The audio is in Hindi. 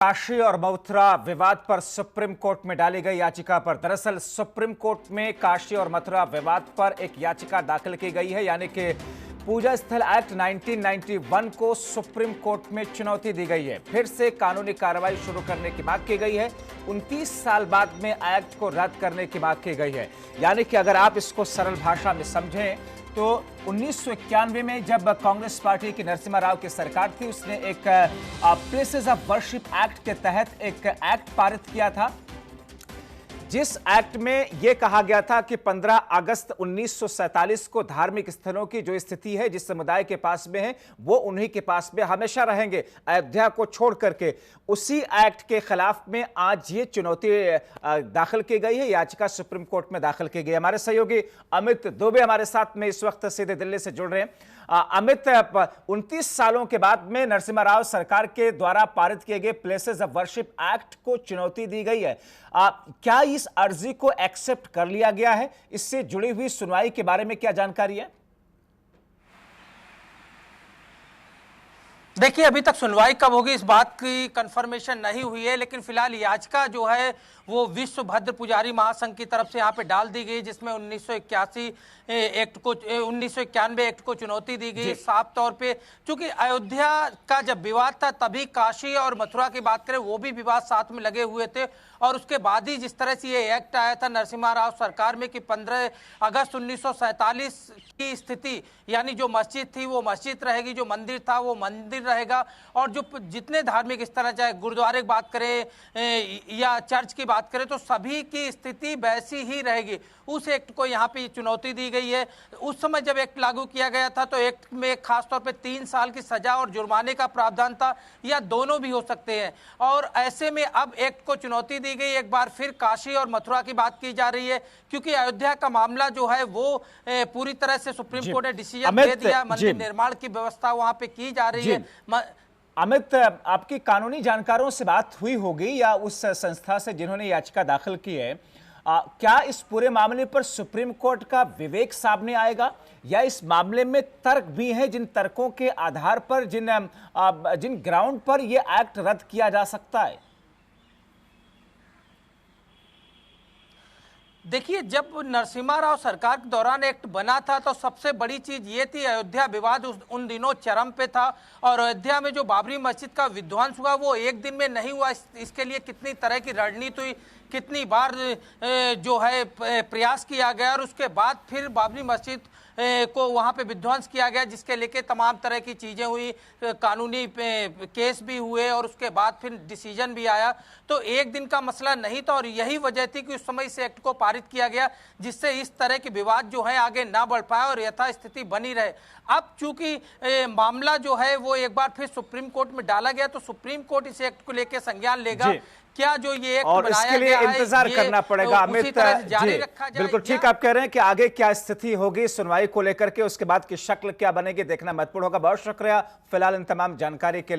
काशी और मथुरा विवाद पर सुप्रीम कोर्ट में डाली गई याचिका पर दरअसल सुप्रीम कोर्ट में काशी और मथुरा विवाद पर एक याचिका दाखिल की गई है, यानी कि पूजा स्थल एक्ट 1991 को सुप्रीम कोर्ट में चुनौती दी गई है। फिर से कानूनी कार्रवाई शुरू करने की मांग की गई है। 29 साल बाद में एक्ट को रद्द करने की मांग की गई है। यानी कि अगर आप इसको सरल भाषा में समझें तो 1991 में जब कांग्रेस पार्टी की नरसिम्हा राव की सरकार थी, उसने एक प्लेसेस ऑफ वर्शिप एक्ट के तहत एक एक्ट पारित किया था, जिस एक्ट में यह कहा गया था कि 15 अगस्त 1947 को धार्मिक स्थलों की जो स्थिति है जिस समुदाय के पास में है वो उन्हीं के पास में हमेशा रहेंगे, अयोध्या को छोड़ करके। उसी एक्ट के खिलाफ में आज ये चुनौती दाखिल की गई है, याचिका सुप्रीम कोर्ट में दाखिल की गई। हमारे सहयोगी अमित दुबे हमारे साथ में इस वक्त सीधे दिल्ली से जुड़ रहे हैं। अमित, 29 सालों के बाद में नरसिम्हा राव सरकार के द्वारा पारित किए गए प्लेसेस ऑफ वर्शिप एक्ट को चुनौती दी गई है। क्या इस अर्जी को एक्सेप्ट कर लिया गया है? इससे जुड़ी हुई सुनवाई के बारे में क्या जानकारी है? देखिए, अभी तक सुनवाई कब होगी इस बात की कंफर्मेशन नहीं हुई है, लेकिन फिलहाल याचिका जो है वो विश्व भद्र पुजारी महासंघ की तरफ से यहाँ पे डाल दी गई, जिसमें 1991 एक्ट को चुनौती दी गई। साफ तौर पे चूंकि अयोध्या का जब विवाद था तभी काशी और मथुरा की बात करें वो भी विवाद साथ में लगे हुए थे, और उसके बाद ही जिस तरह से ये एक्ट आया था नरसिम्हा राव सरकार में कि 15 अगस्त 1947 की स्थिति, यानी जो मस्जिद थी वो मस्जिद रहेगी, जो मंदिर था वो मंदिर रहेगा, और जो जितने धार्मिक स्थल है, चाहे गुरुद्वारे की बात करें या चर्च की बात करें, तो सभी की स्थिति वैसी ही रहेगी। उस एक्ट को यहाँ पे चुनौती दी गई है। उस समय जब एक्ट लागू किया गया था तो एक्ट में खासतौर पे 3 साल की सजा और जुर्माने का प्रावधान था, या दोनों भी हो सकते हैं। और ऐसे में अब एक्ट को चुनौती दी गई। एक बार फिर काशी और मथुरा की बात की जा रही है, क्योंकि अयोध्या का मामला जो है वो पूरी तरह से सुप्रीम कोर्ट ने डिसीजन दे दिया। मंदिर निर्माण की व्यवस्था वहां पे की जा रही है। अमित, आपकी कानूनी जानकारों से बात हुई होगी या उस संस्था से जिन्होंने याचिका दाखिल की है, क्या इस पूरे मामले पर सुप्रीम कोर्ट का विवेक सामने आएगा, या इस मामले में तर्क भी हैं जिन तर्कों के आधार पर जिन ग्राउंड पर यह एक्ट रद्द किया जा सकता है? देखिए, जब नरसिम्हा राव सरकार के दौरान एक्ट बना था तो सबसे बड़ी चीज ये थी, अयोध्या विवाद उन दिनों चरम पे था, और अयोध्या में जो बाबरी मस्जिद का विध्वंस हुआ वो एक दिन में नहीं हुआ। इसके लिए कितनी तरह की रणनीति हुई, कितनी बार जो है प्रयास किया गया, और उसके बाद फिर बाबरी मस्जिद को वहां पे विध्वंस किया गया, जिसके लेके तमाम तरह की चीजें हुई, कानूनी केस भी हुए, और उसके बाद फिर डिसीजन भी आया। तो एक दिन का मसला नहीं था, और यही वजह थी कि उस समय इस एक्ट को पारित किया गया, जिससे इस तरह के विवाद जो है आगे ना बढ़ पाए और यथास्थिति बनी रहे। अब चूंकि मामला जो है वो एक बार फिर सुप्रीम कोर्ट में डाला गया, तो सुप्रीम कोर्ट इस एक्ट को लेकर संज्ञान लेगा। क्या जो ये एक्ट और इसके लिए इंतजार करना पड़ेगा। अमित जी, बिल्कुल ठीक आप कह रहे हैं कि आगे क्या स्थिति होगी सुनवाई को लेकर के, उसके बाद की शक्ल क्या बनेगी देखना महत्वपूर्ण होगा। बहुत शुक्रिया फिलहाल इन तमाम जानकारी के लिए।